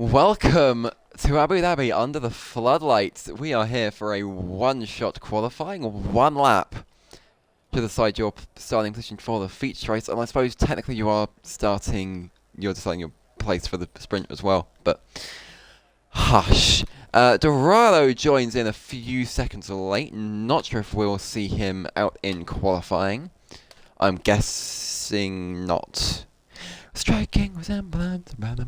Welcome to Abu Dhabi under the floodlights. We are here for a one-shot qualifying, one lap to decide your starting position for the feature race. And I suppose technically you're deciding your place for the sprint as well. But hush. Dorado joins in a few seconds late. Not sure if we'll see him out in qualifying. I'm guessing not. Striking resemblance, rather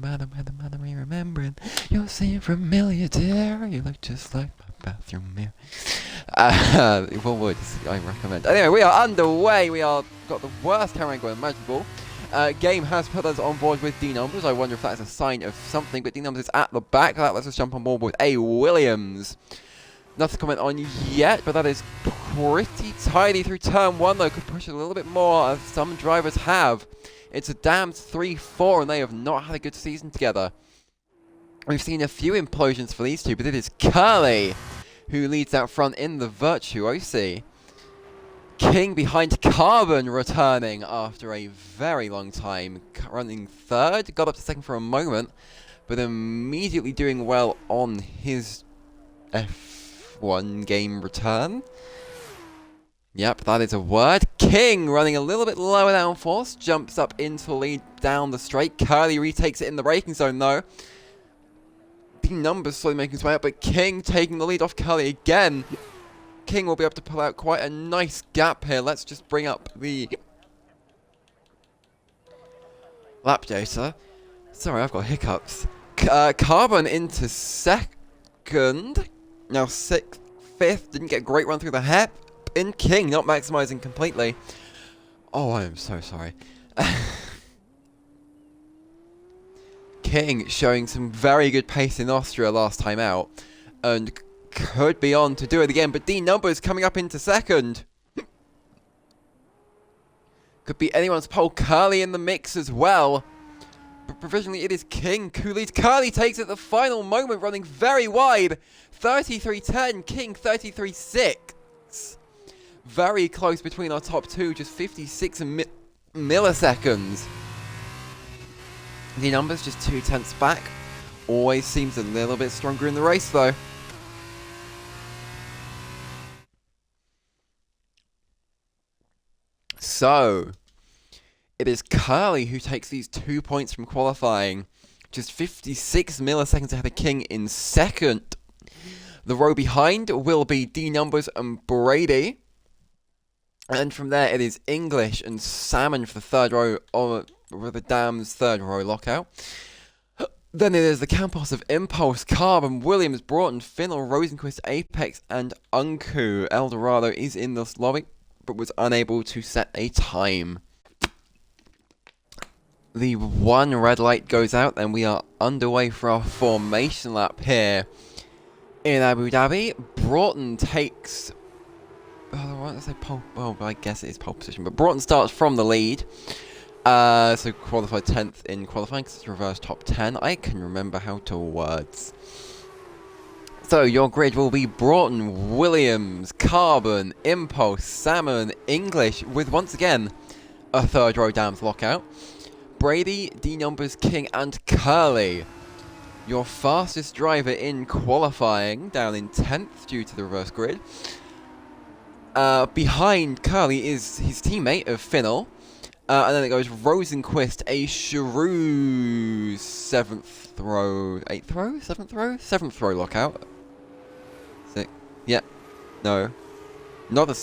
we remembering. You'll seem familiar, dear. You look just like my bathroom mirror. Well, would I recommend? Anyway, we are underway. We are got the worst camera angle imaginable. Game has put us on board with D numbers. I wonder if that is a sign of something. But D numbers is at the back. That lets us jump on board with A Williams. Nothing to comment on yet, but that is pretty tidy through turn one. Though could push it a little bit more, as some drivers have. It's a damned 3-4, and they have not had a good season together. We've seen a few implosions for these two, but it is Curly who leads out front in the Virtuosi. King behind Carbon returning after a very long time, running third, got up to second for a moment, but immediately doing well on his F1 game return. Yep, that is a word. King running a little bit lower downforce, jumps up into the lead down the straight. Curly retakes it in the braking zone though. The numbers slowly making his way up, but King taking the lead off Curly again. King will be able to pull out quite a nice gap here. Let's just bring up the lap data. Sorry, I've got hiccups. Carbon into second. Now sixth, fifth. Didn't get a great run through the hair. In King, not maximising completely. Oh, I am so sorry. King showing some very good pace in Austria last time out. And could be on to do it again. But D Numbers coming up into second. Could be anyone's pole. Curly in the mix as well. But provisionally it is King who leads. Curly takes it at the final moment, running very wide. 33.10, King 33.6. Very close between our top two, just 56 milliseconds. The numbers just 2/10 back. Always seems a little bit stronger in the race though. So, it is Curly who takes these 2 points from qualifying. Just 56 milliseconds ahead of King in second. The row behind will be D Numbers and Brady. And from there, it is English and Salmon for the third row, or the Dam's third row lockout. Then it is the Campos of Impulse, Carbon, Williams, Broughton, Finnell, Rosenquist, Apex, and Unku. Eldorado is in this lobby, but was unable to set a time. The one red light goes out, and we are underway for our formation lap here in Abu Dhabi. Broughton takes... I say pole. Well, I guess it is pole position, but Broughton starts from the lead. So qualified 10th in qualifying, because it's reverse top 10. I can remember how to words. So your grid will be Broughton, Williams, Carbon, Impulse, Salmon, English, with once again a third row Dams lockout. Brady, D Numbers, King, and Curly. Your fastest driver in qualifying, down in 10th due to the reverse grid. Behind Curly is his teammate of Finnell. And then it goes Rosenquist, a Shrew, 7th row, 8th row, 7th row? 7th row lockout. Yeah. No. Not a...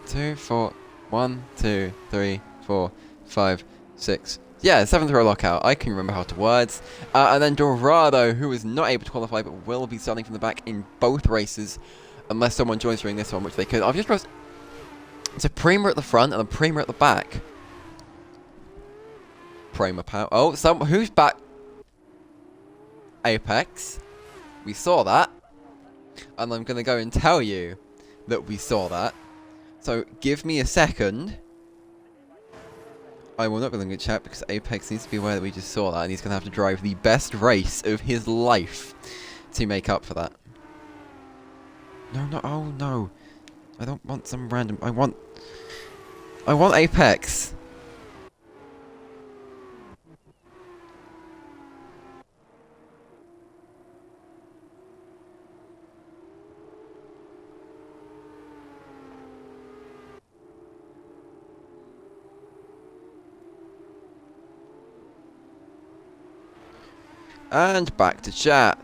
2, 4, 1, 2, 3, 4, 5, 6... Yeah, 7th row lockout. I can remember how to words. And then Dorado, who is not able to qualify, but will be starting from the back in both races, unless someone joins during this one, which they could. I've just pressed... It's a Prima at the front and a Prima at the back. Prima power. Oh, who's back? Apex. We saw that. And I'm going to go and tell you that we saw that. So, give me a second. I will not go in the chat because Apex needs to be aware that we just saw that, and he's going to have to drive the best race of his life to make up for that. No, oh no. I don't want some random... I want Apex. And back to chat.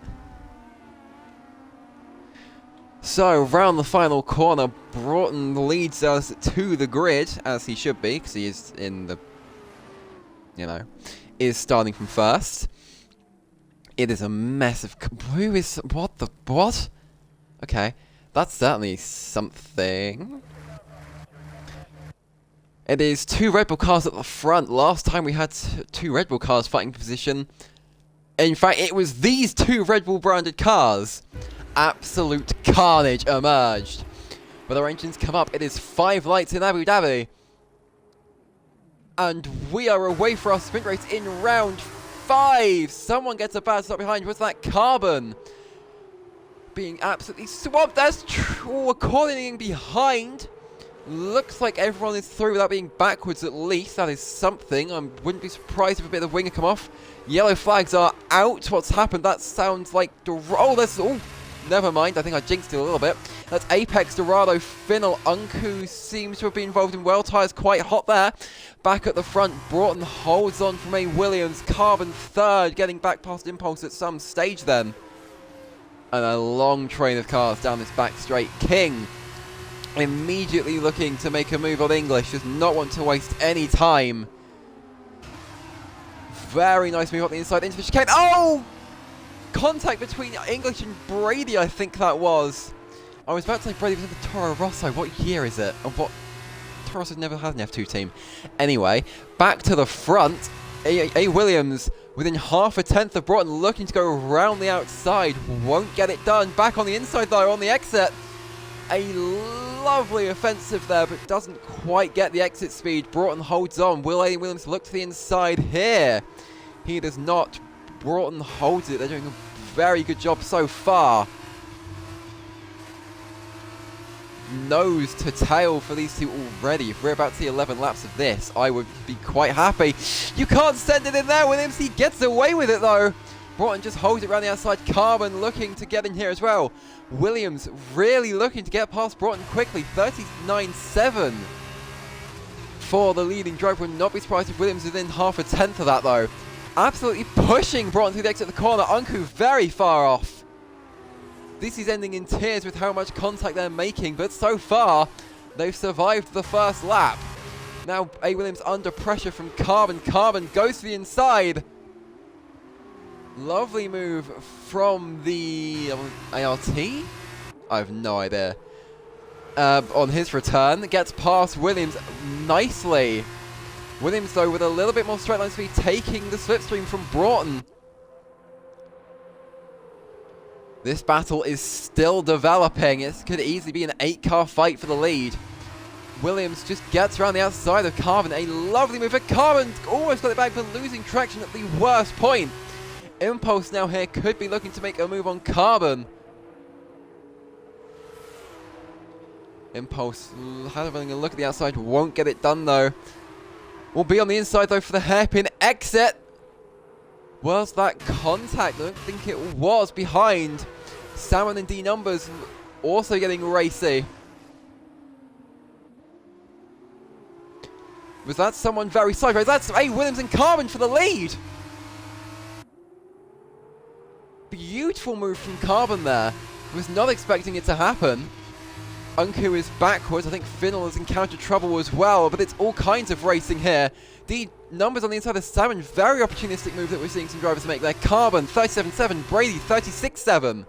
So, round the final corner, Broughton leads us to the grid, as he should be, because he is in the, is starting from first. It is a massive... Who is... What? Okay, that's certainly something. It is 2 Red Bull cars at the front. Last time we had 2 Red Bull cars fighting for position. In fact, it was these 2 Red Bull branded cars. Absolute carnage emerged. With our engines come up, it is 5 lights in Abu Dhabi. And we are away for our sprint race in round 5. Someone gets a bad stop behind. Was that Carbon? Being absolutely swamped. That's true. According behind. Looks like everyone is through without being backwards at least. That is something. I wouldn't be surprised if a bit of the wing had come off. Yellow flags are out. What's happened? That sounds like... Oh, that's... Oh, never mind. I think I jinxed it a little bit. That's Apex, Dorado, Finnell, Unku seems to have been involved in well. Tyres quite hot there. Back at the front, Broughton holds on from A. Williams. Carbon third, getting back past Impulse at some stage then. And a long train of cars down this back straight. King immediately looking to make a move on English. Does not want to waste any time. Very nice move up the inside into the chicane. Oh! Contact between English and Brady, I think that was. I was about to say Brady was in the Toro Rosso. What year is it? And what? Toro Rosso never had an F2 team. Anyway, back to the front. A. Williams within half a tenth of Broughton, looking to go around the outside. Won't get it done. Back on the inside though, on the exit. A lovely offensive there, but doesn't quite get the exit speed. Broughton holds on. Will A. Williams look to the inside here? He does not. Broughton holds it. They're doing a very good job so far. Nose to tail for these two already. If we're about to see 11 laps of this, I would be quite happy. You can't send it in there, Williams. He gets away with it though. Broughton just holds it around the outside. Carbon looking to get in here as well. Williams really looking to get past Broughton quickly. 39.7 for the leading driver. Would not be surprised if Williams is within half a tenth of that though. Absolutely pushing Broughton through the exit of the corner. Unku very far off. This is ending in tears with how much contact they're making, but so far, they've survived the first lap. Now, A. Williams under pressure from Carbon. Carbon goes to the inside. Lovely move from the ART? I have no idea. On his return, gets past Williams nicely. Williams, though, with a little bit more straight line speed, taking the slipstream from Broughton. This battle is still developing. It could easily be an 8-car fight for the lead. Williams just gets around the outside of Carbon. A lovely move for Carbon. Almost got it back, but losing traction at the worst point. Impulse now here could be looking to make a move on Carbon. Impulse having a look at the outside. Won't get it done though. Will be on the inside though for the hairpin exit. Was that contact? I don't think it was. Behind. Salmon and D Numbers also getting racy. Was that someone very sideways? That's A. Williams and Carbon for the lead. Beautiful move from Carbon there. Was not expecting it to happen. Unku is backwards. I think Finnell has encountered trouble as well, but it's all kinds of racing here. The numbers on the inside of Salmon, very opportunistic move that we're seeing some drivers make there. Carbon, 37.7. Brady, 36.7.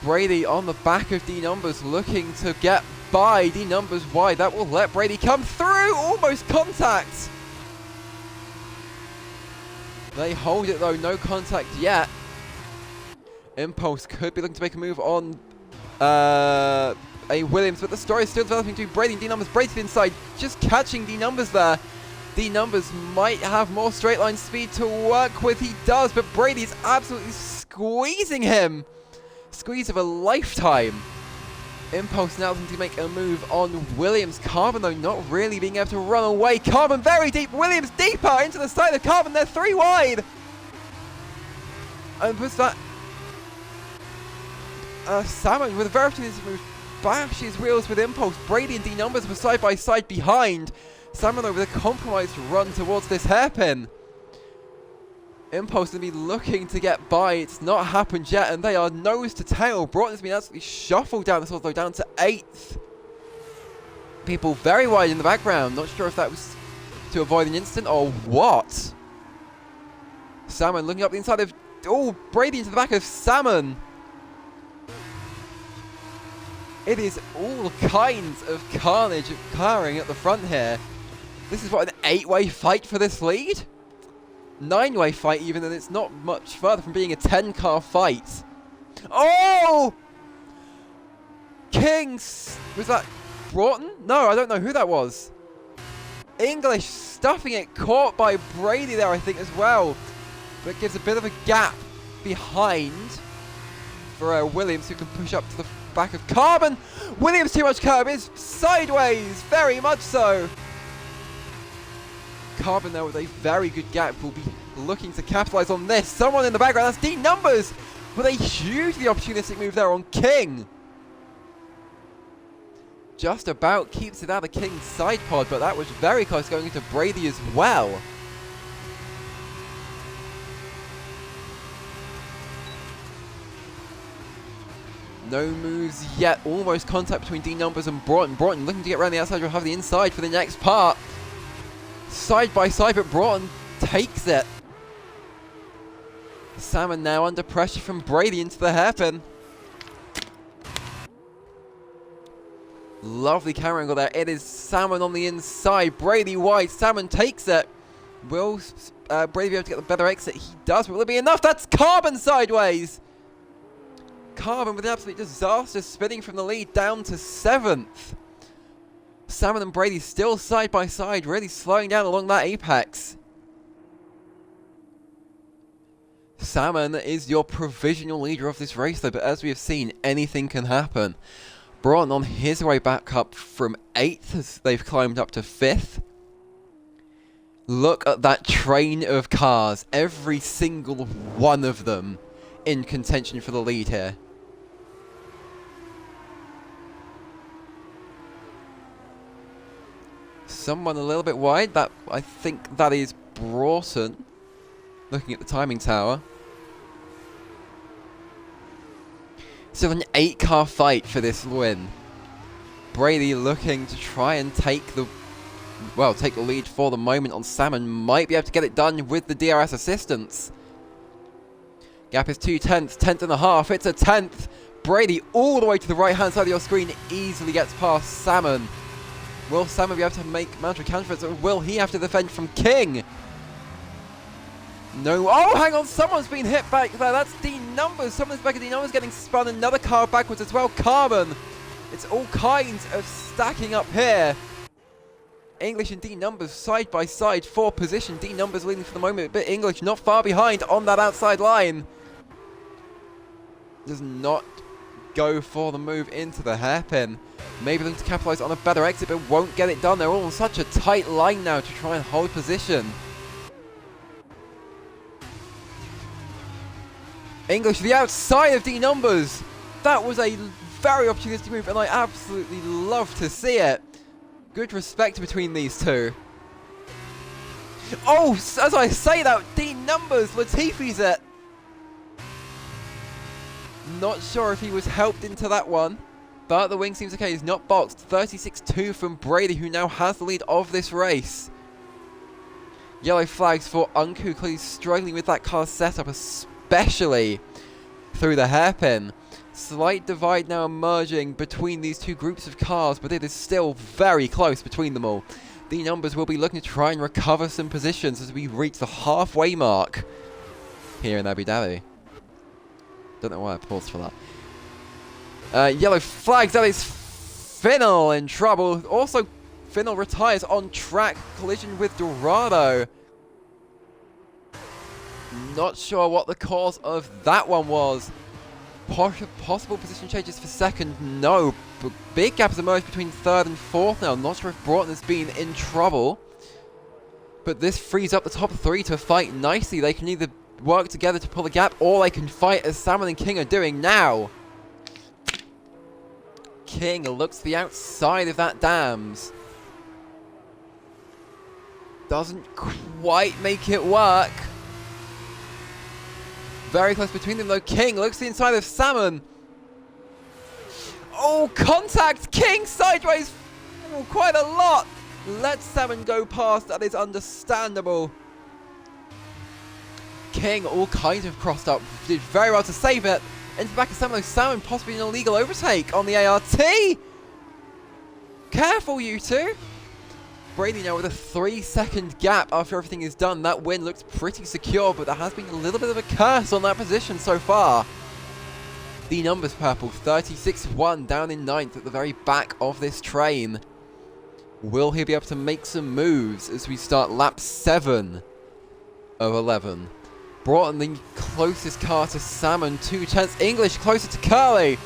Brady on the back of D Numbers looking to get by. D Numbers wide. That will let Brady come through. Almost contact. They hold it though. No contact yet. Impulse could be looking to make a move on A. Williams, but the story is still developing to Brady and D Numbers. Brady to the inside, just catching D Numbers there. D Numbers might have more straight line speed to work with. He does, but Brady's absolutely squeezing him. Squeeze of a lifetime. Impulse now looking to make a move on Williams. Carbon, though, not really being able to run away. Carbon very deep. Williams deeper into the side of Carbon. They're 3 wide. And was that... Salmon with a very opportunistic move. Bashes wheels with Impulse. Brady and D Numbers were side by side behind. Salmon, though, with a compromised run towards this hairpin. Impulse going to be looking to get by. It's not happened yet, and they are nose to tail. Broughton's been absolutely shuffled down the sort, though, down to 8th. People very wide in the background. Not sure if that was to avoid an incident or what. Salmon looking up the inside of... Oh, Brady into the back of Salmon. It is all kinds of carnage occurring at the front here. This is what, an 8-way fight for this lead? 9-way fight even, and it's not much further from being a 10-car fight. Oh! Kings! Was that Broughton? No, I don't know who that was. English stuffing it, caught by Brady there, I think, as well. But gives a bit of a gap behind for Williams, who can push up to the back of Carbon. Williams too much curb, is sideways, very much so. Carbon there with a very good gap will be looking to capitalise on this. Someone in the background, that's D Numbers with a hugely opportunistic move there on King. Just about keeps it out of King's side pod, but that was very close going into Brady as well. No moves yet, almost contact between D Numbers and Broughton. Broughton looking to get around the outside, will have the inside for the next part. Side by side, but Broughton takes it. Salmon now under pressure from Brady into the hairpin. Lovely camera angle there. It is Salmon on the inside. Brady wide. Salmon takes it. Will Brady be able to get the better exit? He does, but will it be enough? That's Carbon sideways. Carbon with an absolute disaster, spinning from the lead down to 7th. Salmon and Brady still side by side, really slowing down along that apex. Salmon is your provisional leader of this race though, but as we have seen, anything can happen. Broughton on his way back up from 8th as they've climbed up to 5th. Look at that train of cars, every single one of them in contention for the lead here. Someone a little bit wide, that I think that is Broughton, looking at the timing tower. Still an 8-car fight for this win. Brady looking to try and take the lead for the moment on Salmon. Might be able to get it done with the DRS assistance. Gap is 2/10, 10th and a half. It's a 10th. Brady all the way to the right-hand side of your screen easily gets past Salmon. Will Salmon be able to make mandatory counterfeits, or will he have to defend from King? No. Oh, hang on. Someone's been hit back there. That's D Numbers. Someone's back at D Numbers getting spun. Another car backwards as well. Carbon. It's all kinds of stacking up here. English and D Numbers side by side for position. D Numbers leading for the moment, but English not far behind on that outside line. Does not go for the move into the hairpin. Maybe looking to capitalise on a better exit, but won't get it done. They're all on such a tight line now to try and hold position. English to the outside of D Numbers. That was a very opportunistic move, and I absolutely love to see it. Good respect between these two. Oh, as I say that, D Numbers, Latifi's it. Not sure if he was helped into that one, but the wing seems okay. He's not boxed. 36-2 from Brady, who now has the lead of this race. Yellow flags for Unku, clearly struggling with that car setup, especially through the hairpin. Slight divide now emerging between these two groups of cars, but it is still very close between them all. The Numbers will be looking to try and recover some positions as we reach the halfway mark here in Abu Dhabi. Don't know why I paused for that. Yellow flags, that is Finnell in trouble. Also, Finnell retires on track, collision with Dorado. Not sure what the cause of that one was. Possible position changes for second, no. But big gap has emerged between 3rd and 4th now. Not sure if Broughton has been in trouble. But this frees up the top 3 to fight nicely. They can either work together to pull the gap, or they can fight as Salmon and King are doing now. King looks to the outside of that dams. Doesn't quite make it work. very close between them though. King looks to the inside of Salmon. Oh, contact! King sideways quite a lot. Let Salmon go past. That is understandable. King all kinds of crossed up. Did very well to save it. Into the back of Salmon. Salmon possibly an illegal overtake on the ART. Careful, you two. Brady now with a 3-second gap after everything is done. That win looks pretty secure, but there has been a little bit of a curse on that position so far. The numbers purple, 36-1 down in 9th at the very back of this train. Will he be able to make some moves as we start lap 7 of 11? Broughton the closest car to Salmon, 2/10. English closer to Curly.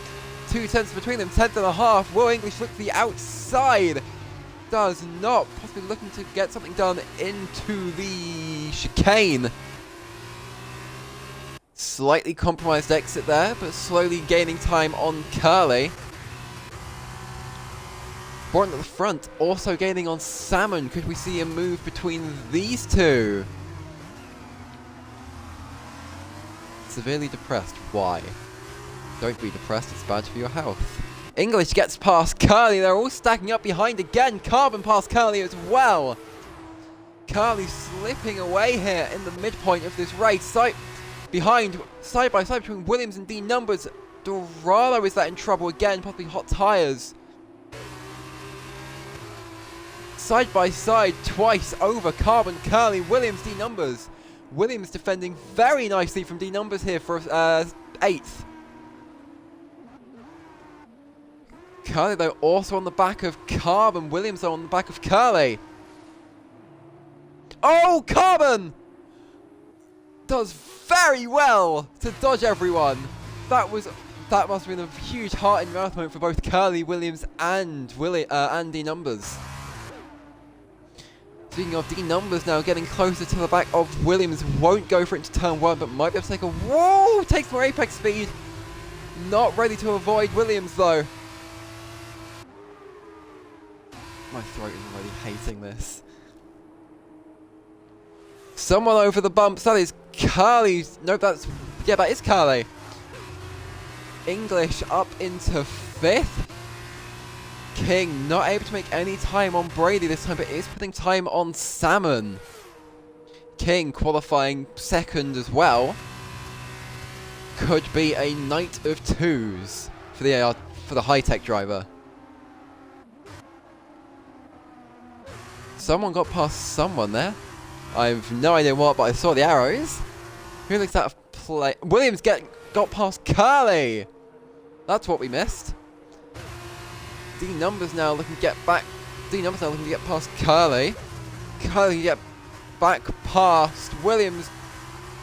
2/10 between them, 10th and a half. Will English look to the outside? Does not. Possibly looking to get something done into the chicane. Slightly compromised exit there, but slowly gaining time on Curly. Broughton at the front, also gaining on Salmon. Could we see a move between these two? Severely depressed. Why? Don't be depressed, it's bad for your health. English gets past Curly. They're all stacking up behind again. Carbon past Curly as well. Curly slipping away here in the midpoint of this race. Behind, side by side between Williams and D Numbers. Dorado is that in trouble again, possibly hot tyres. Side by side twice over Carbon, Curly, Williams, D Numbers. Williams defending very nicely from D Numbers here for 8th. Curly though also on the back of Carbon. Williams though on the back of Curly. Oh, Carbon does very well to dodge everyone. That must have been a huge heart in mouth moment for both Curly, Williams and D Numbers. Speaking of D Numbers now getting closer to the back of Williams. Won't go for it into turn 1, but might be able to take a... Whoa! Takes more apex speed. Not ready to avoid Williams though. My throat is already hating this. Someone over the bumps. That is Curly's. Nope, that's... Yeah, that is Curly. English up into 5th. King not able to make any time on Brady this time, but is putting time on Salmon. King qualifying 2nd as well. Could be a night of 2s for the high-tech driver. Someone got past someone there. I have no idea what, but I saw the arrows. Who looks out of play? Williams got past Curly. That's what we missed. D Numbers now looking to get back. D Numbers now looking to get past Curly. Curly can get back past Williams.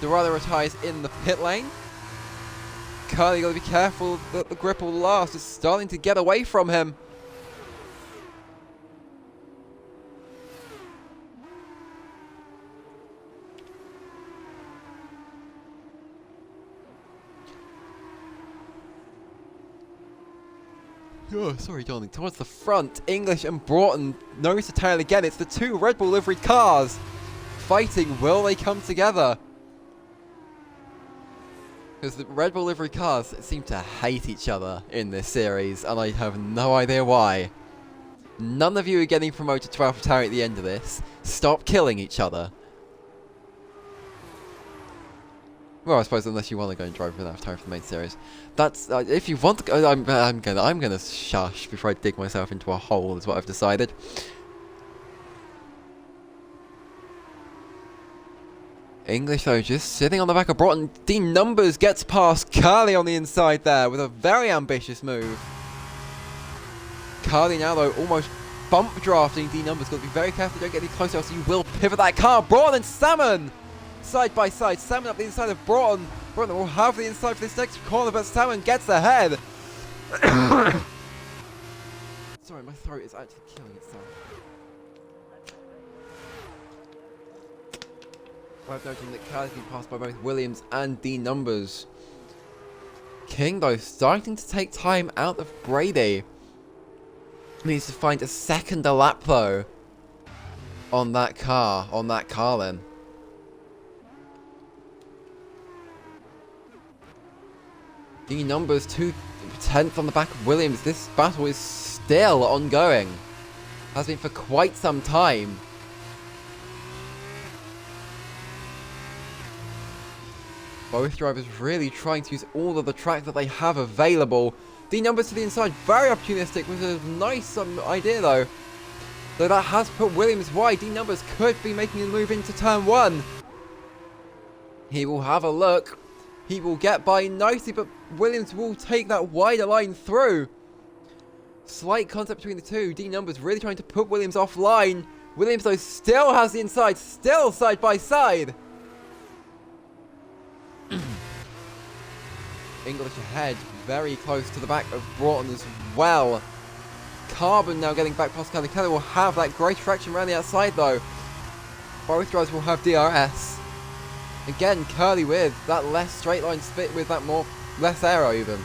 Dorado retires in the pit lane. Curly got to be careful that the grip will last. It's starting to get away from him. Oh, sorry, darling. Towards the front, English and Broughton nose to tail again. It's the 2 Red Bull liveried cars fighting. Will they come together? Because the Red Bull livery cars seem to hate each other in this series, and I have no idea why. None of you are getting promoted to AlphaTauri at the end of this. Stop killing each other. Well, I suppose unless you want to go and drive with AlphaTauri for the main series. That's if you want to go. I'm gonna shush before I dig myself into a hole. Is what I've decided. English though just sitting on the back of Broughton. D Numbers gets past Curly on the inside there with a very ambitious move. Curly now though almost bump drafting D Numbers. Got to be very careful. Don't get any closer, else you will pivot that car. Broughton and Salmon side by side. Salmon up the inside of Broughton. Broughton will have the inside for this next corner, but Salmon gets ahead. Sorry, my throat is actually killing itself. Worth noting that Curly's been passed by both Williams and D Numbers. King though starting to take time out of Brady. Needs to find a second lap though on that car then. The numbers 2/10 on the back of Williams. This battle is still ongoing. Has been for quite some time. Both drivers really trying to use all of the track that they have available. The numbers to the inside, very opportunistic, with a nice idea though. Though that has put Williams wide. The numbers could be making a move into turn 1. He will have a look. He will get by nicely, but Williams will take that wider line through. Slight contact between the two. D numbers really trying to put Williams offline. Williams though still has the inside, still side by side. English ahead, very close to the back of Broughton as well. Carbon now getting back past Kelly. Kelly will have that great traction around the outside though. Both drivers will have DRS. Again, Curly with that less straight line split with that less aero even.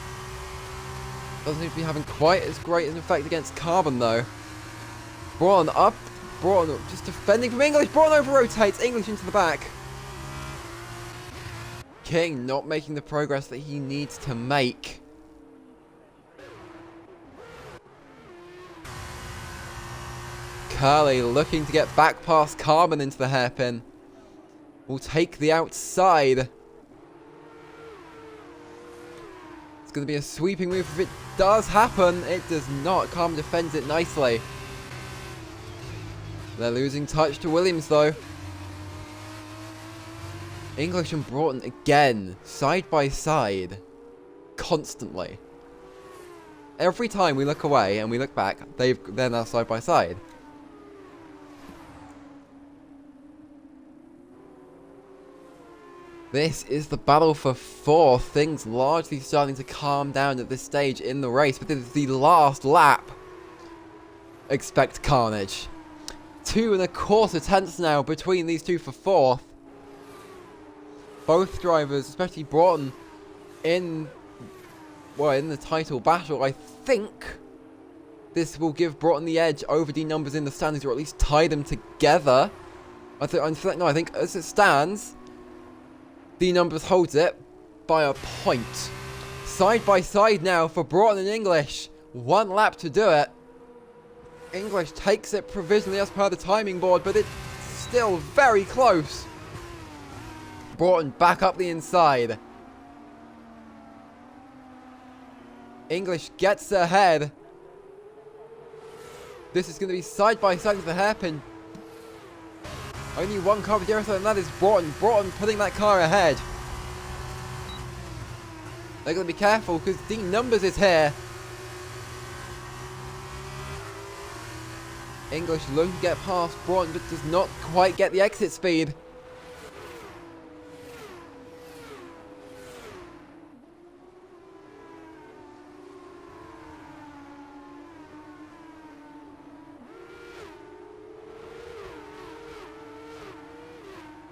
Doesn't seem to be having quite as great an effect against Carbon though. Broughton up. Broughton just defending from English. Broughton over rotates. English into the back. King not making the progress that he needs to make. Curly looking to get back past Carbon into the hairpin. Will take the outside. It's going to be a sweeping move if it does happen. It does not. Carbon defends it nicely. They're losing touch to Williams though. English and Broughton again, side by side, constantly. Every time we look away and we look back, they're now side by side. This is the battle for 4th. Things largely starting to calm down at this stage in the race, but this is the last lap. Expect carnage. 2 1/4 tenths now between these two for 4th. Both drivers, especially Broughton, in the title battle. I think this will give Broughton the edge over D numbers in the standings, or at least tie them together. I think as it stands, D numbers holds it by a point. Side by side now for Broughton and English. 1 lap to do it. English takes it provisionally as per the timing board, but it's still very close. Broughton back up the inside. English gets ahead. This is going to be side by side with the hairpin. Only one car with DRS, and that is Broughton. Broughton putting that car ahead. They're going to be careful because D numbers is here. English looking to get past Broughton, but does not quite get the exit speed.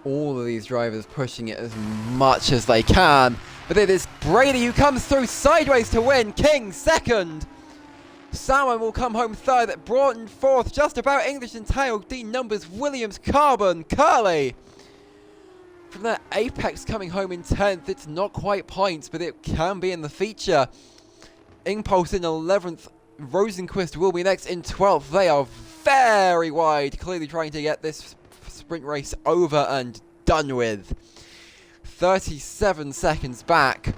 All of these drivers pushing it as much as they can. But it is Brady who comes through sideways to win. King second. Salmon will come home third. Broughton fourth. Just about English and tail. D numbers, Williams, Carbon, Curly. From there, Apex coming home in 10th. It's not quite points, but it can be in the feature. Impulse in 11th. Rosenquist will be next in 12th. They are very wide. Clearly trying to get this sprint race over and done with. 37 seconds back.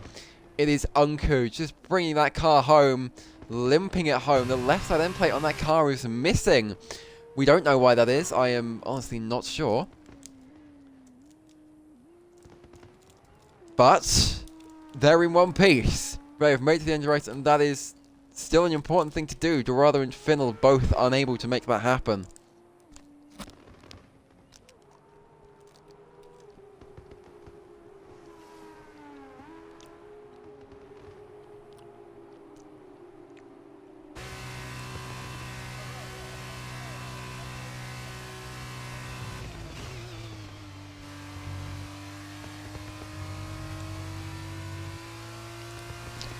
It is Unku just bringing that car home, limping it home. The left side end plate on that car is missing. We don't know why that is. I am honestly not sure. But they're in one piece. They have made it to the end of the race, and that is still an important thing to do. Dorado and Finnell both unable to make that happen.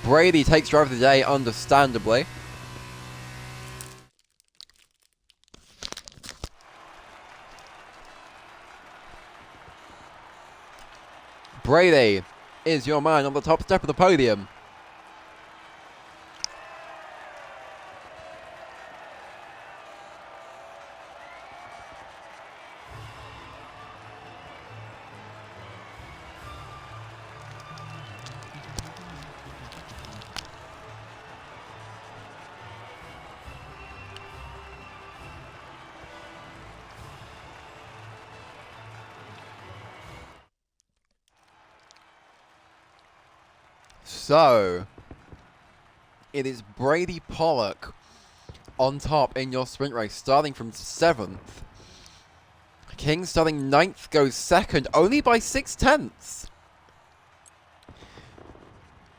Brady takes driver of the day, understandably. Brady is your man on the top step of the podium. So, it is Brady Pollock on top in your sprint race, starting from 7th. King starting 9th, goes 2nd, only by 6/10.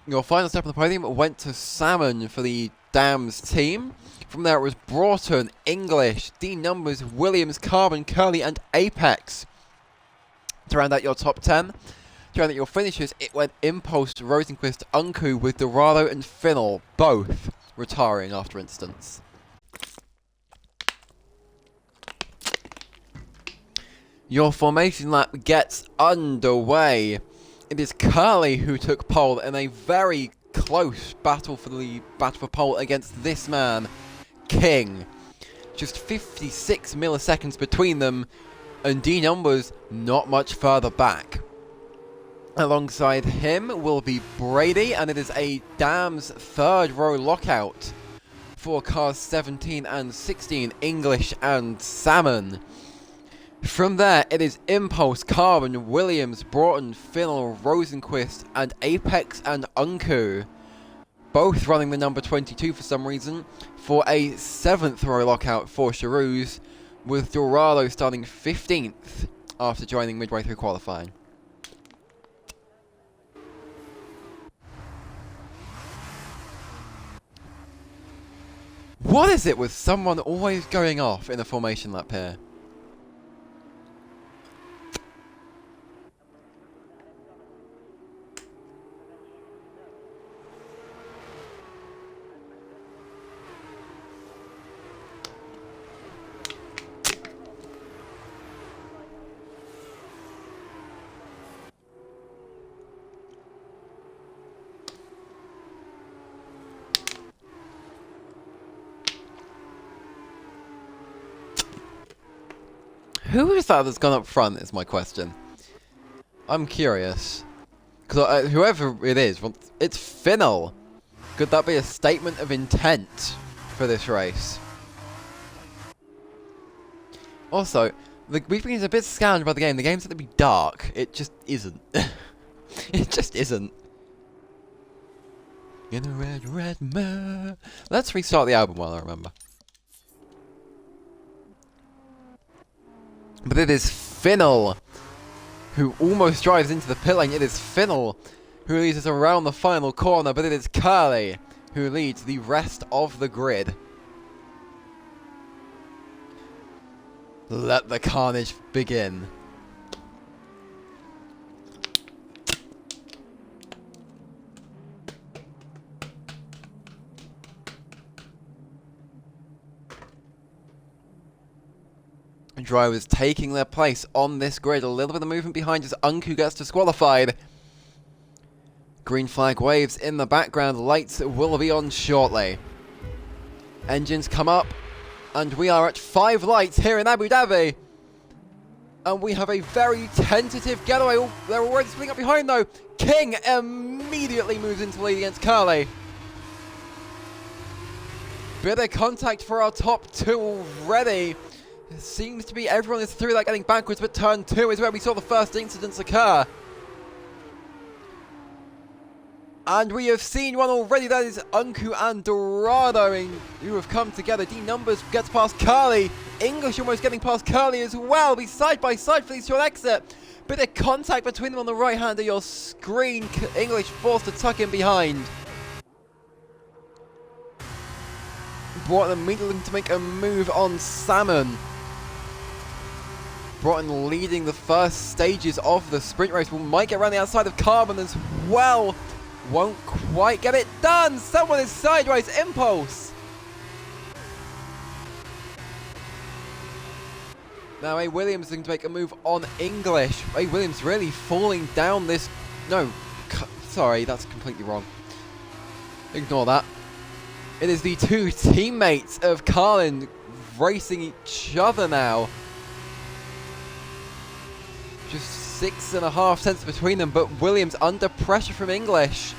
Your final step on the podium went to Salmon for the Dams team. From there it was Broughton, English, D Numbers, Williams, Carbon, Curly and Apex. To round out your top 10, to round out your finishes, it went Impulse, Rosenquist, Unku with Dorado and Finnell, both retiring after instance. Your formation lap gets underway. It is Curly who took pole in a very close battle for pole against this man, King. Just 56 milliseconds between them, and D Numbers not much further back. Alongside him will be Brady, and it is a Dams third row lockout for cars 17 and 16, English and Salmon. From there, it is Impulse, Carbon, Williams, Broughton, Finnell, Rosenquist, and Apex and Unku. Both running the number 22 for some reason, for a 7th row lockout for Charouz, with Dorado starting 15th after joining midway through qualifying. What is it with someone always going off in a formation lap here? Who is that that's gone up front is my question. I'm curious. Because whoever it is, it's Finnell. Could that be a statement of intent for this race? Also, we've been a bit scanned by the game. The game's going to be dark. It just isn't. It just isn't. In a red, red mirror. Let's restart the album while I remember. But it is Finnell who almost drives into the pit lane. It is Finnell who leads us around the final corner, but it is Curly who leads the rest of the grid. Let the carnage begin. Drivers taking their place on this grid. A little bit of movement behind as Unku gets disqualified. Green flag waves in the background. Lights will be on shortly. Engines come up. And we are at 5 lights here in Abu Dhabi. And we have a very tentative getaway. Oh, they're already splitting up behind though. King immediately moves into the lead against Curly. Bit of contact for our top 2 already. It seems to be everyone is through that getting backwards, but turn 2 is where we saw the first incidents occur. And we have seen one already, that is Unku and Dorado who have come together. D Numbers gets past Curly. English almost getting past Curly as well. Be side by side for these short exit. Bit of contact between them on the right hand of your screen. English forced to tuck in behind. Broughton immediately to make a move on Salmon. Broughton leading the first stages of the sprint race. We might get around the outside of Carbon as well. Won't quite get it done. Someone is sideways. Impulse. Now A. Williams looking to make a move on English. A. Williams really falling down this... No. Sorry, that's completely wrong. Ignore that. It is the 2 teammates of Carlin racing each other now. Just 6.5 cents between them, but Williams under pressure from English.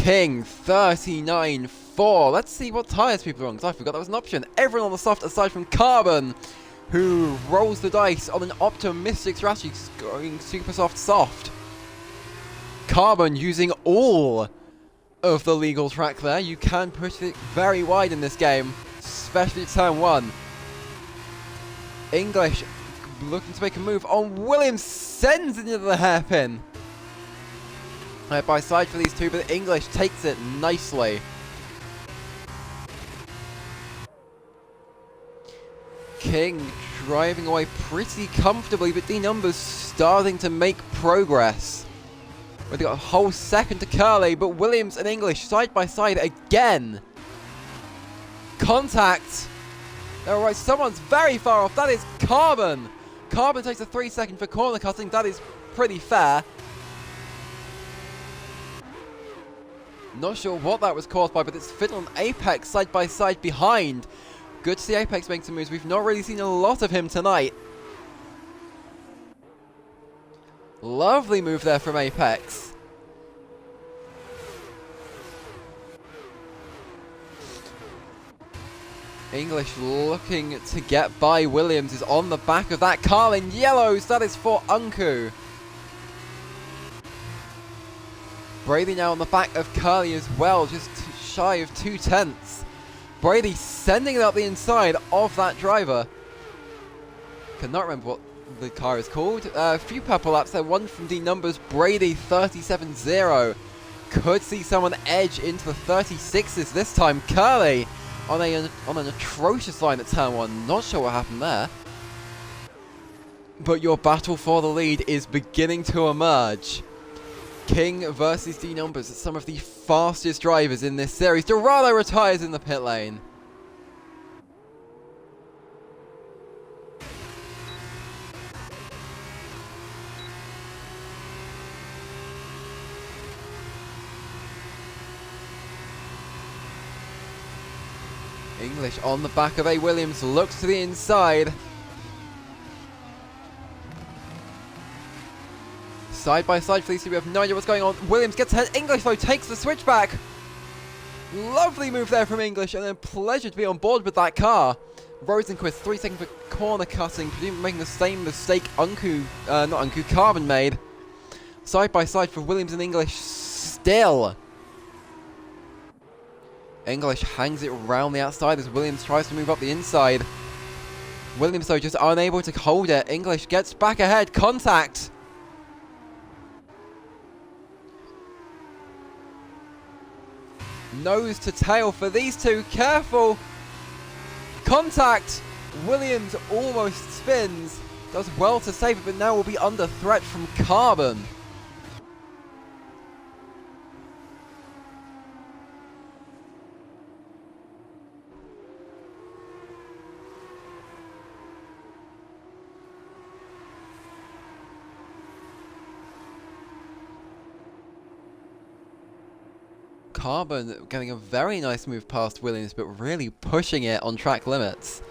King 39.4. Let's see what tyres people are on, because I forgot that was an option. Everyone on the soft aside from Carbon, who rolls the dice on an optimistic strategy, going super soft. Carbon using all of the legal track there. You can push it very wide in this game, especially turn 1. English looking to make a move on Williams, sends it into the hairpin. By side for these two, but English takes it nicely. King driving away pretty comfortably, but D Numbers starting to make progress. We've got a whole second to Curly, but Williams and English side by side again. Contact. Alright, someone's very far off. That is Carbon. Carbon takes a 3-second for corner cutting. That is pretty fair. Not sure what that was caused by, but it's Fiddle and Apex side by side behind. Good to see Apex make some moves. We've not really seen a lot of him tonight. Lovely move there from Apex. English looking to get by Williams is on the back of that car in yellows. That is for Unku. Brady now on the back of Curly as well, just shy of 2/10. Brady sending it up the inside of that driver. Cannot remember what the car is called. A few purple laps there, one from D Numbers. Brady 37.0. Could see someone edge into the 36s this time. Curly on an atrocious line at turn 1. Not sure what happened there. But your battle for the lead is beginning to emerge. King versus D Numbers, some of the fastest drivers in this series. Dorado retires in the pit lane. English on the back of A. Williams, looks to the inside. Side by side for these two, we have no idea what's going on. Williams gets ahead. English, though, takes the switchback. Lovely move there from English, and a pleasure to be on board with that car. Rosenquist, 3 seconds for corner cutting, presumably making the same mistake Carbon made. Side by side for Williams and English still. English hangs it round the outside as Williams tries to move up the inside. Williams, though, just unable to hold it. English gets back ahead. Contact. Nose to tail for these two. Careful. Contact. Williams almost spins. Does well to save it, but now will be under threat from Carbon. Carbon getting a very nice move past Williams, but really pushing it on track limits.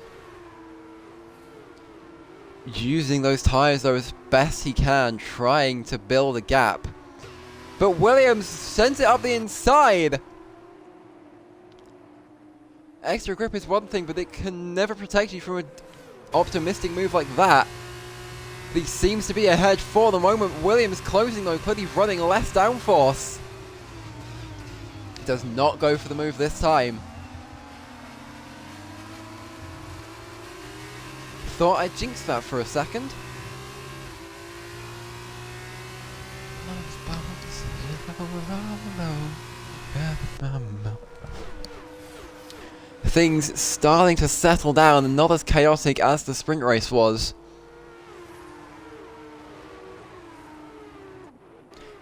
Using those tyres, though, as best he can, trying to build a gap. But Williams sends it up the inside. Extra grip is one thing, but it can never protect you from an optimistic move like that. He seems to be ahead for the moment. Williams closing, though, clearly running less downforce. Does not go for the move this time. Thought I jinxed that for a second. Things starting to settle down and not as chaotic as the sprint race was.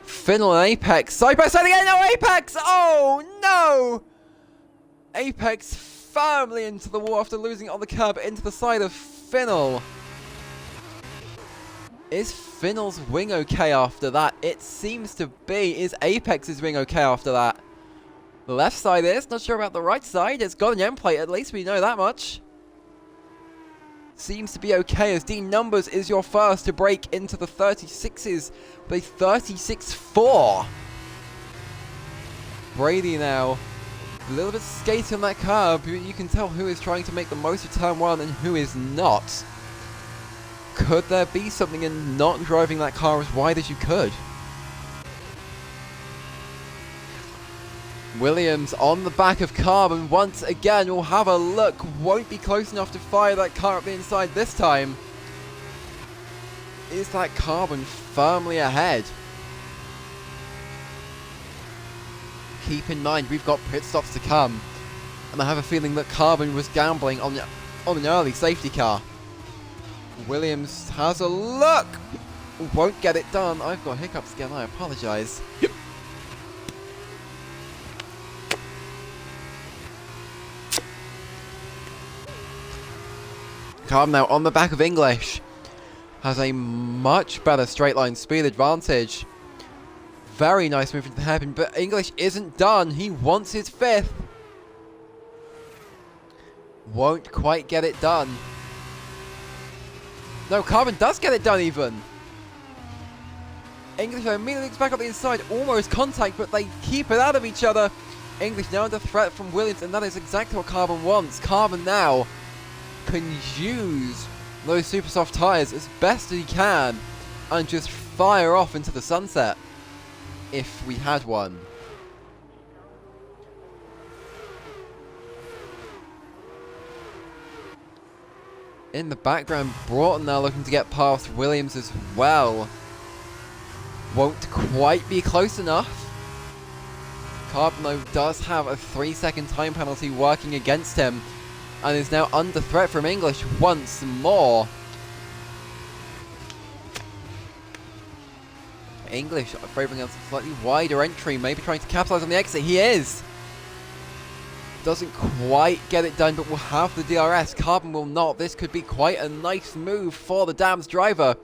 Finnell and Apex side by side again. No, Apex! Oh no! Apex firmly into the wall after losing it on the curb into the side of Finnell. Is Finnell's wing okay after that? It seems to be. Is Apex's wing okay after that? The left side is. Not sure about the right side. It's got an end plate, at least we know that much. Seems to be okay as D Numbers is your first to break into the 36s with a 36.4. Brady now. A little bit skaty on that curb. You can tell who is trying to make the most of turn 1 and who is not. Could there be something in not driving that car as wide as you could? Williams on the back of Carbon once again. We'll have a look. Won't be close enough to fire that car up the inside this time. Is that Carbon firmly ahead? Keep in mind, we've got pit stops to come. And I have a feeling that Carbon was gambling on an early safety car. Williams has a look. Won't get it done. I've got hiccups again. I apologise. Carbon now on the back of English. Has a much better straight line speed advantage. Very nice move into the hairpin, but English isn't done. He wants his 5th. Won't quite get it done. No, Carbon does get it done even. English immediately gets back up the inside. Almost contact, but they keep it out of each other. English now under threat from Williams, and that is exactly what Carbon wants. Carbon now can use those super soft tyres as best as he can and just fire off into the sunset if we had one. In the background, Broughton now looking to get past Williams as well. Won't quite be close enough. Carbon though does have a 3-second time penalty working against him and is now under threat from English once more. English favouring us a slightly wider entry, maybe trying to capitalise on the exit. He is! Doesn't quite get it done, but will have the DRS. Carbon will not. This could be quite a nice move for the Dams driver.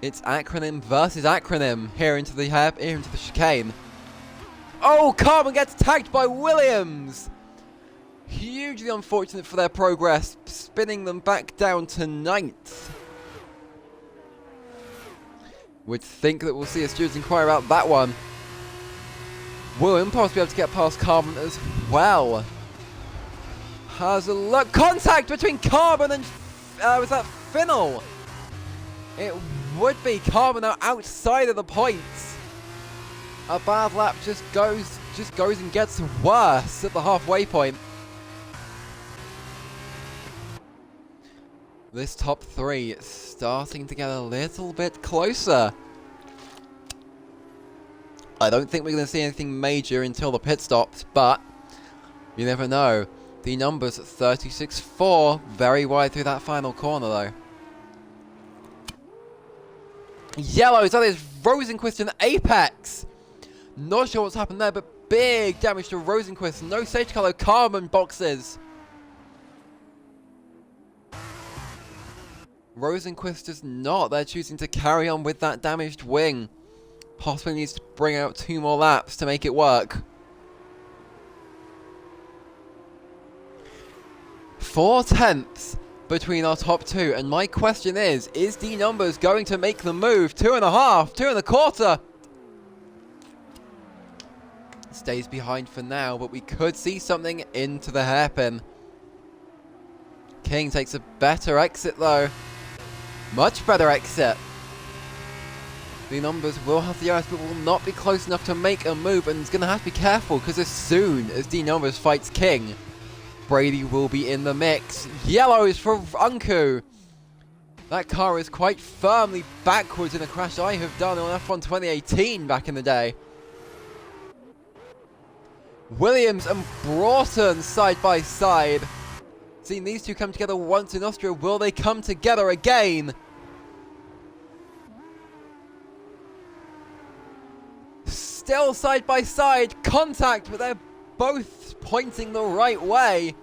It's acronym versus acronym here into the chicane. Oh, Carbon gets tagged by Williams! Hugely unfortunate for their progress, spinning them back down to 9th. Would think that we'll see a stewards inquire about that one. Will Impulse be able to get past Carbon as well? Has a look. Contact between Carbon and was that Finnell? It would be. Carbon now outside of the points. A bad lap just goes and gets worse at the halfway point. This top 3 starting to get a little bit closer. I don't think we're going to see anything major until the pit stops, but you never know. The numbers 36.4, very wide through that final corner though. Yellows, that is Rosenquist and Apex. Not sure what's happened there, but big damage to Rosenquist. No safety car, Carbon boxes. Rosenquist does not. They're choosing to carry on with that damaged wing. Possibly needs to bring out 2 more laps to make it work. 4 tenths between our top 2. And my question is D Numbers going to make the move? 2.5, 2.25. Stays behind for now, but we could see something into the hairpin. King takes a better exit though. Much better exit. The Numbers will have the ice, but will not be close enough to make a move, and is going to have to be careful because as soon as D Numbers fights King, Brady will be in the mix. Yellows for Unku. That car is quite firmly backwards in a crash I have done on F1 2018 back in the day. Williams and Broughton side by side. Seen these two come together once in Austria. Will they come together again? Still side by side. Contact, but they're both pointing the right way.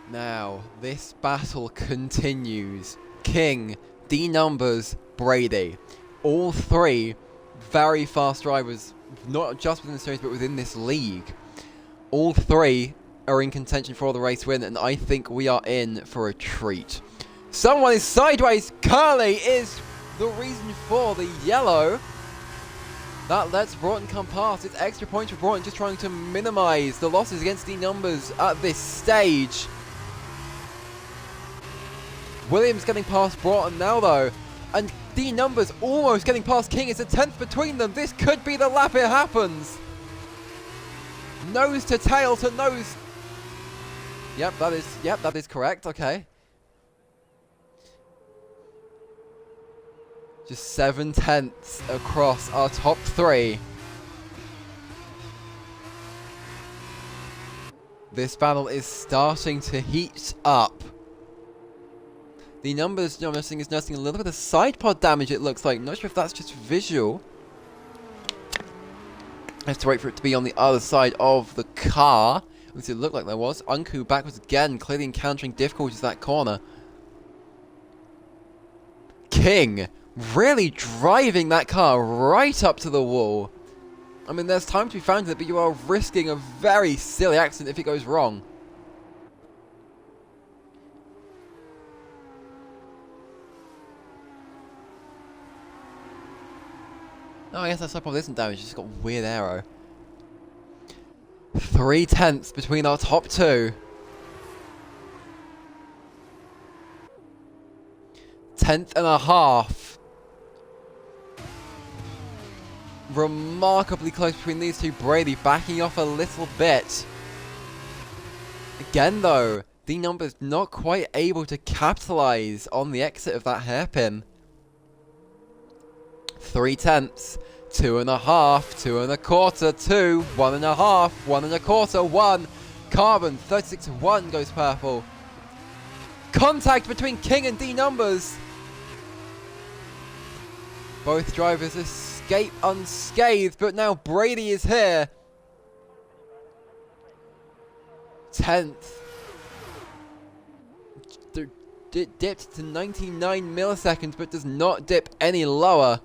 Now, this battle continues. King, D Numbers, Brady. All 3 very fast drivers, not just within the series, but within this league. All three are in contention for the race win, and I think we are in for a treat. Someone is sideways. Curly is the reason for the yellow. That lets Broughton come past. It's extra points for Broughton, just trying to minimize the losses against the numbers at this stage. Williams getting past Broughton now, though. And the numbers almost getting past King. It's a 10th between them. This could be the lap it happens. Nose to tail to nose. Yep, that is correct. Okay. Just 7/10 across our top three. This battle is starting to heat up. The numbers noticing is noticing a little bit of side pod damage, it looks like. Not sure if that's just visual. I have to wait for it to be on the other side of the car. At least it looked like there was. Unku backwards again, clearly encountering difficulties that corner. King really driving that car right up to the wall. I mean, there's time to be found in it, but you are risking a very silly accident if it goes wrong. Oh, I guess that's no problem. Isn't damage. It's just got a weird arrow. 3/10 between our top two. 10th and a half. Remarkably close between these two. Brady backing off a little bit. Again, though, the numbers not quite able to capitalize on the exit of that hairpin. 3/10, 2.5, 2.25, 2, 1.5, 1.25, 1. Carbon, 36-1 goes purple. Contact between King and D numbers. Both drivers escape unscathed, but now Brady is here. 10th. Dipped to 99 milliseconds, but does not dip any lower.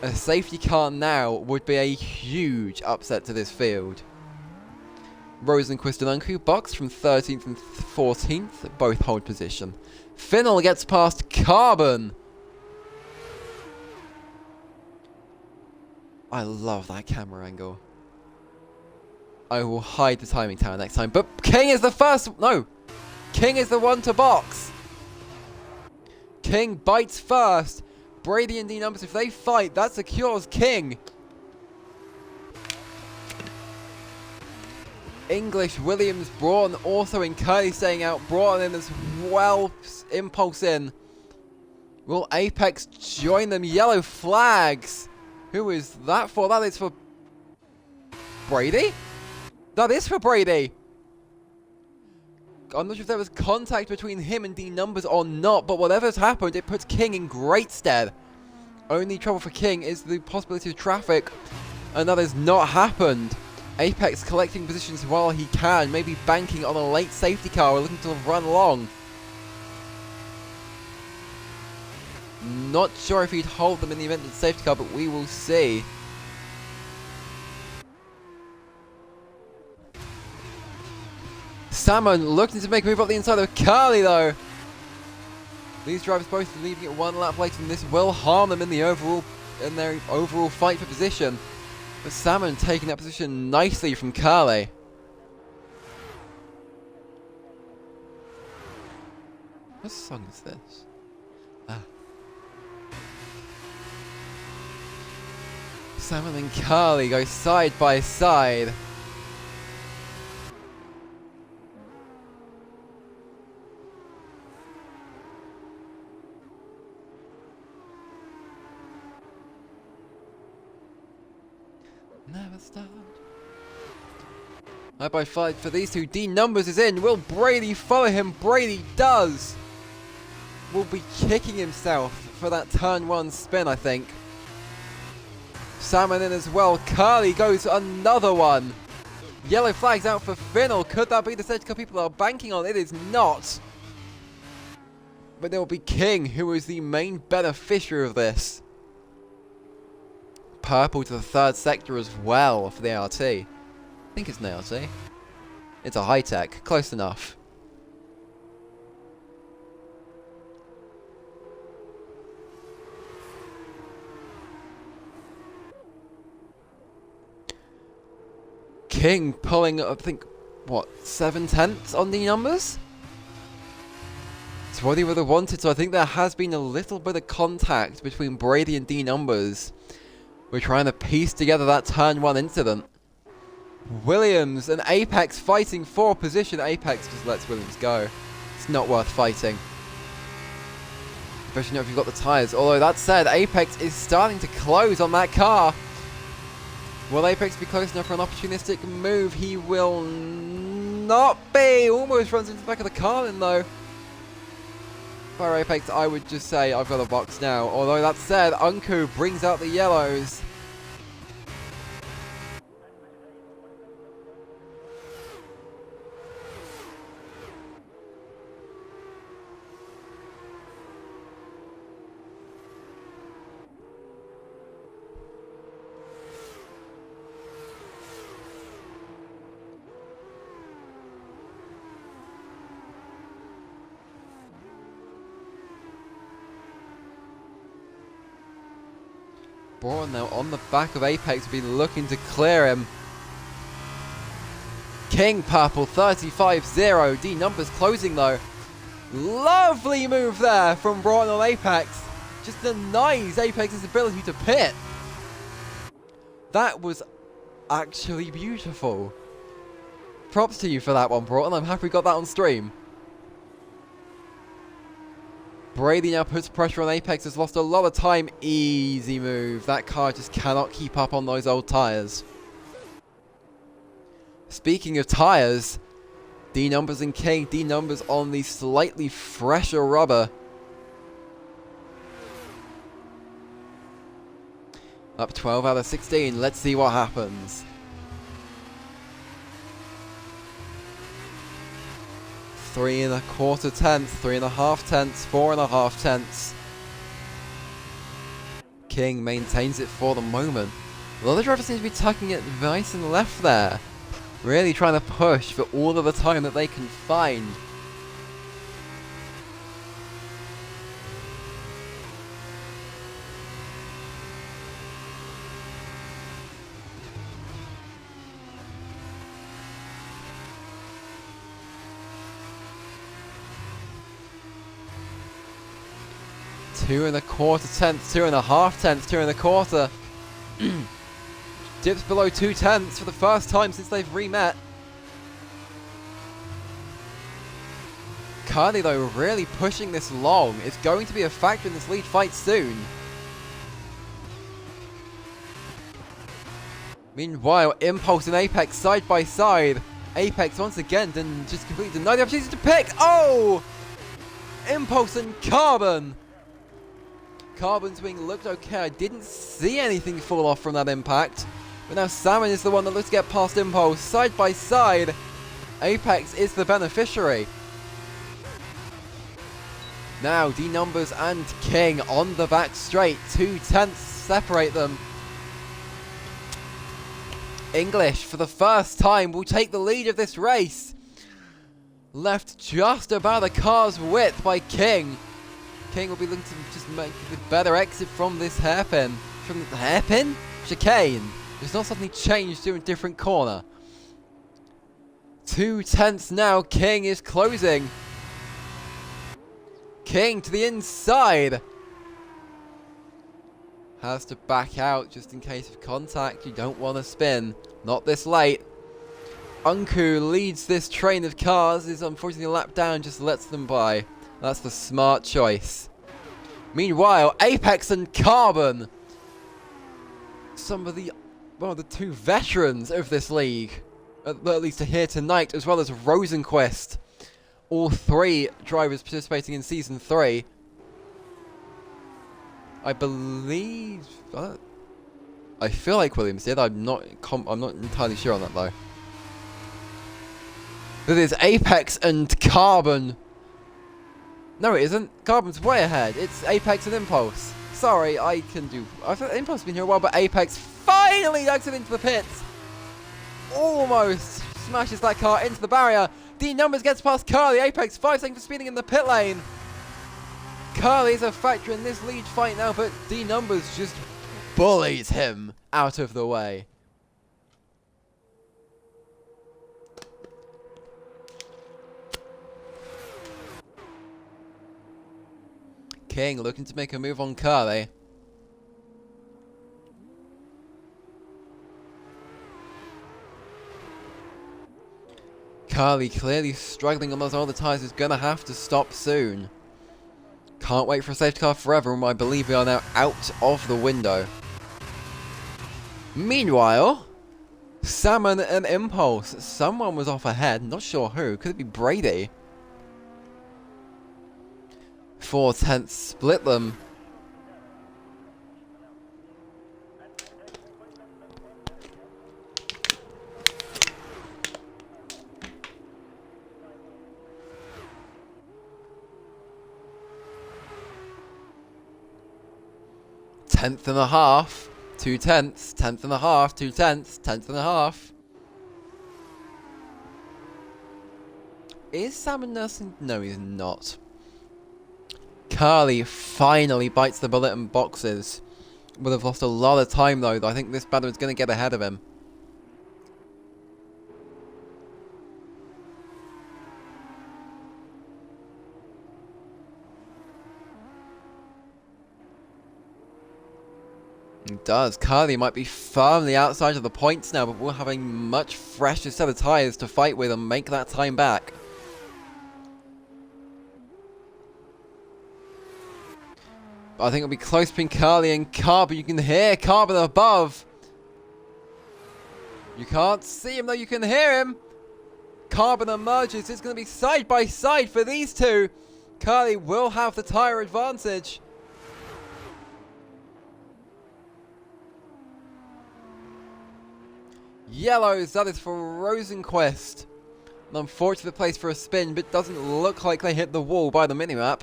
A safety car now would be a huge upset to this field. Rosenquist and Unku boxed from 13th and 14th, both hold position. Finnell gets past Carbon. I love that camera angle. I will hide the timing tower next time, but King is the first. No, King is the one to box. King bites first. Brady and D numbers, if they fight, that secures King. English, Williams, Braun also in Curly staying out. Braun in as well. Impulse in. Will Apex join them? Yellow flags. Who is that for? That is for Brady? That is for Brady. I'm not sure if there was contact between him and D numbers or not, but whatever's happened, it puts King in great stead. Only trouble for King is the possibility of traffic, and that has not happened. Apex collecting positions while he can, maybe banking on a late safety car or looking to run long. Not sure if he'd hold them in the event of the safety car, but we will see. Salmon looking to make a move up the inside of Carly, though. These drivers both leaving it one lap later, and this will harm them in their overall fight for position. But Salmon taking that position nicely from Carly. What song is this? Salmon and Carly go side by side. Never stop. Right by fight for these two. D numbers is in. Will Brady follow him? Brady does. Will be kicking himself for that turn one spin, I think. Salmon in as well. Carly goes another one. Yellow flags out for Finnell. Could that be the safety car people are banking on? It is not. But there will be King, who is the main beneficiary of this. purple to the third sector as well for the ART. I think it's an ART. It's a high-tech. Close enough. King pulling, I think, what, 7/10 on the numbers? It's what he would have wanted, so I think there has been a little bit of contact between Brady and D numbers. We're trying to piece together that turn 1 incident. Williams and Apex fighting for position. Apex just lets Williams go. It's not worth fighting. Especially if you've got the tyres. Although that said, Apex is starting to close on that car. Will Apex be close enough for an opportunistic move? He will not be. Almost runs into the back of the car then though. For Apex, I would just say I've got a box now. Although that said, Unku brings out the yellows. Braun now on the back of Apex, will be looking to clear him. King purple 35-0. D numbers closing though. Lovely move there from Braun on Apex. Just denies Apex's ability to pit. That was actually beautiful. Props to you for that one, Braun. I'm happy we got that on stream. Brady now puts pressure on Apex, has lost a lot of time. Easy move. That car just cannot keep up on those old tyres. Speaking of tyres, D numbers and King. D numbers on the slightly fresher rubber. Up 12 out of 16. Let's see what happens. 3 1/4 tenths, 3 1/2 tenths, 4 1/2 tenths. King maintains it for the moment. A lot of drivers seem to be tucking it right and left there. Really trying to push for all of the time that they can find. Two 1/4 tenths, 2 1/2 tenths, 2 1/4. Dips below 2 tenths for the first time since they've re-met. Curly though really pushing this long. It's going to be a factor in this lead fight soon. Meanwhile, Impulse and Apex side by side. Apex once again just completely denied the opportunity to pick. Oh! Impulse and Carbon. Carbon's wing looked okay. I didn't see anything fall off from that impact. But now Salmon is the one that looks to get past Impulse. Side by side, Apex is the beneficiary. Now D numbers and King on the back straight. 2 tenths separate them. English, for the first time, will take the lead of this race. Left just about the car's width by King. King will be looking to just make the better exit from this hairpin. From the hairpin? Chicane. It's not suddenly changed to a different corner. 2 tenths now. King is closing. King to the inside. Has to back out just in case of contact. You don't want to spin. Not this late. Unku leads this train of cars. Is unfortunately a lap down. Just lets them by. That's the smart choice. Meanwhile, Apex and Carbon. Some of the, well, the 2 veterans of this league. At least here tonight. As well as Rosenquist. All 3 drivers participating in Season 3. I believe... I feel like Williams did. I'm not entirely sure on that though. But it is Apex and Carbon. No, it isn't. Carbon's way ahead. It's Apex and Impulse. sorry, I can do... I thought Impulse has been here a while, but Apex finally ducks it into the pits. Almost smashes that car into the barrier. D Numbers gets past Curly. Apex 5 seconds for speeding in the pit lane. Curly is a factor in this lead fight now, but D Numbers just bullies him out of the way. King looking to make a move on Curly. Curly clearly struggling on those older tyres, is going to have to stop soon. Can't wait for a safety car forever, and I believe we are now out of the window. Meanwhile, Salmon and Impulse. Someone was off ahead, not sure who. Could it be Brady? 4/10 split them. Tenth and a half, 2/10, 10th and a half, 2/10, 10th and a half. Is Salmon nursing? No, he's not. Curly finally bites the bullet and boxes. Would have lost a lot of time though. I think this battle is going to get ahead of him. It does. Curly might be firmly outside of the points now, but we're having much fresher set of tyres to fight with and make that time back. I think it'll be close between Curly and Carbon. You can hear Carbon above. You can't see him though, you can hear him. Carbon emerges. It's going to be side by side for these two. Curly will have the tyre advantage. Yellows, that is for Rosenquist. An unfortunate place for a spin, but doesn't look like they hit the wall by the minimap.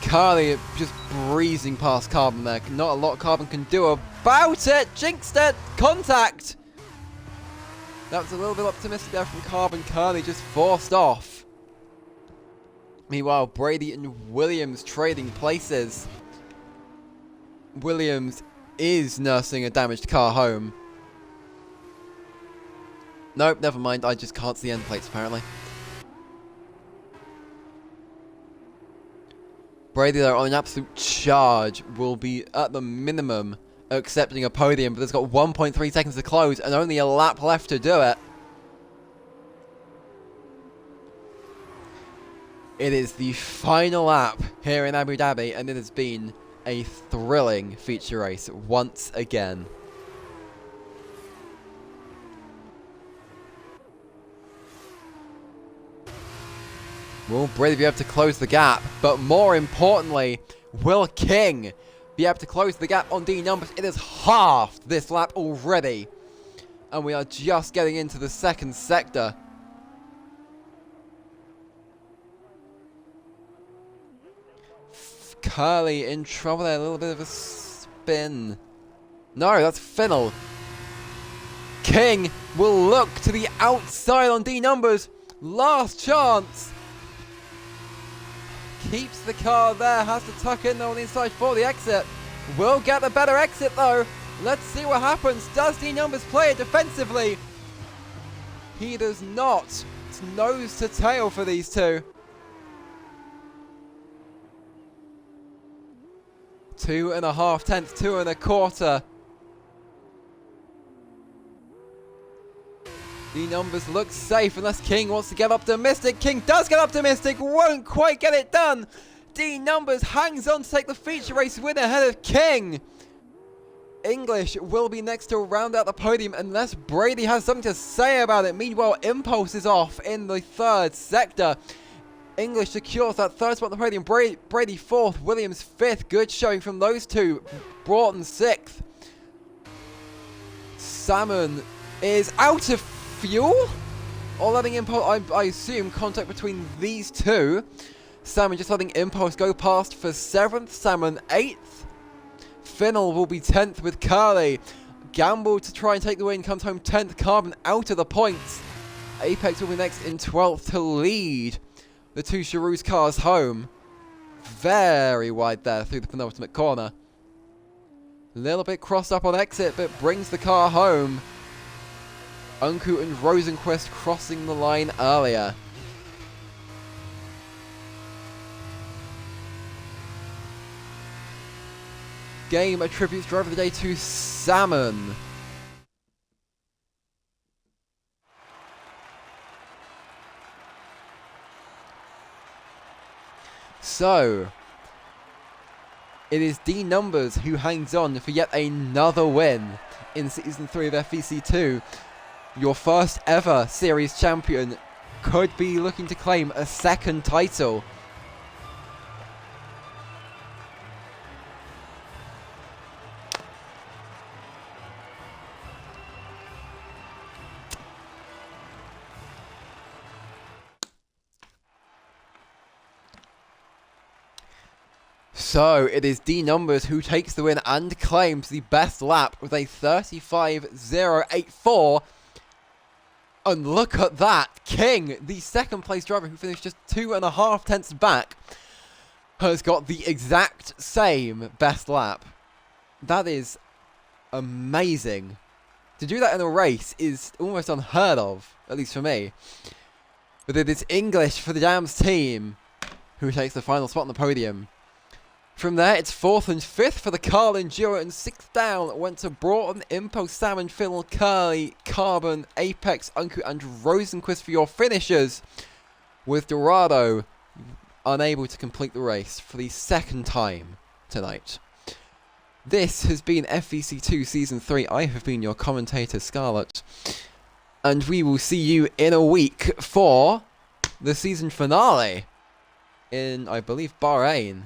Curly just breezing past Carbon there. Not a lot Carbon can do about it. Jinxed it. Contact. That was a little bit optimistic there from Carbon. Curly just forced off. Meanwhile, Brady and Williams trading places. Williams is nursing a damaged car home. Nope, never mind. I just can't see end plates apparently. Brady, though, on an absolute charge, will be at the minimum accepting a podium, but has got 1.3 seconds to close and only a lap left to do it. It is the final lap here in Abu Dhabi, and it has been a thrilling feature race once again. Will Brady be able to close the gap? But more importantly, will King be able to close the gap on D Numbers? It has halved this lap already. And we are just getting into the second sector. Curly in trouble there, a little bit of a spin. No, that's Finnell. King will look to the outside on D Numbers. Last chance. Keeps the car there, has to tuck in on the inside for the exit. Will get the better exit though. Let's see what happens. Does D Numbers play it defensively? He does not. It's nose to tail for these two. 2.5 tenths, 2 1/4. The Numbers look safe unless King wants to get optimistic. King does get optimistic, won't quite get it done. D Numbers hangs on to take the feature race win ahead of King. English will be next to round out the podium unless Brady has something to say about it. Meanwhile, Impulse is off in the third sector. English secures that third spot on the podium. Brady fourth, Williams fifth. Good showing from those two. Broughton sixth. Salmon is out of fuel? Or letting Impulse, I assume, contact between these two. Salmon just letting Impulse go past for 7th, Salmon 8th. Finnell will be 10th with Curly. Gamble to try and take the win, comes home 10th. Carbon out of the points. Apex will be next in 12th to lead the two Charoux cars home. Very wide there through the penultimate corner. Little bit crossed up on exit, but brings the car home. Unku and Rosenquist crossing the line earlier. Game attributes driver of the day to Salmon. So, it is D Numbers who hangs on for yet another win in Season 3 of FVC2. Your first ever series champion could be looking to claim a second title. So, it is D Numbers who takes the win and claims the best lap with a 35.084. And look at that! King, the second place driver who finished just 2.5 tenths back, has got the exact same best lap. That is amazing. To do that in a race is almost unheard of, at least for me. But it is English for the Dams team, who takes the final spot on the podium. From there, it's 4th and 5th for the Carlin duo, and 6th down went to Broughton, Impulse, Salmon, Finnell, Curly, Carbon, Apex, Unku, and Rosenquist for your finishers, with Dorado unable to complete the race for the second time tonight. This has been FVC2 Season 3. I have been your commentator, Scarlett, and we will see you in a week for the season finale in, I believe, Bahrain.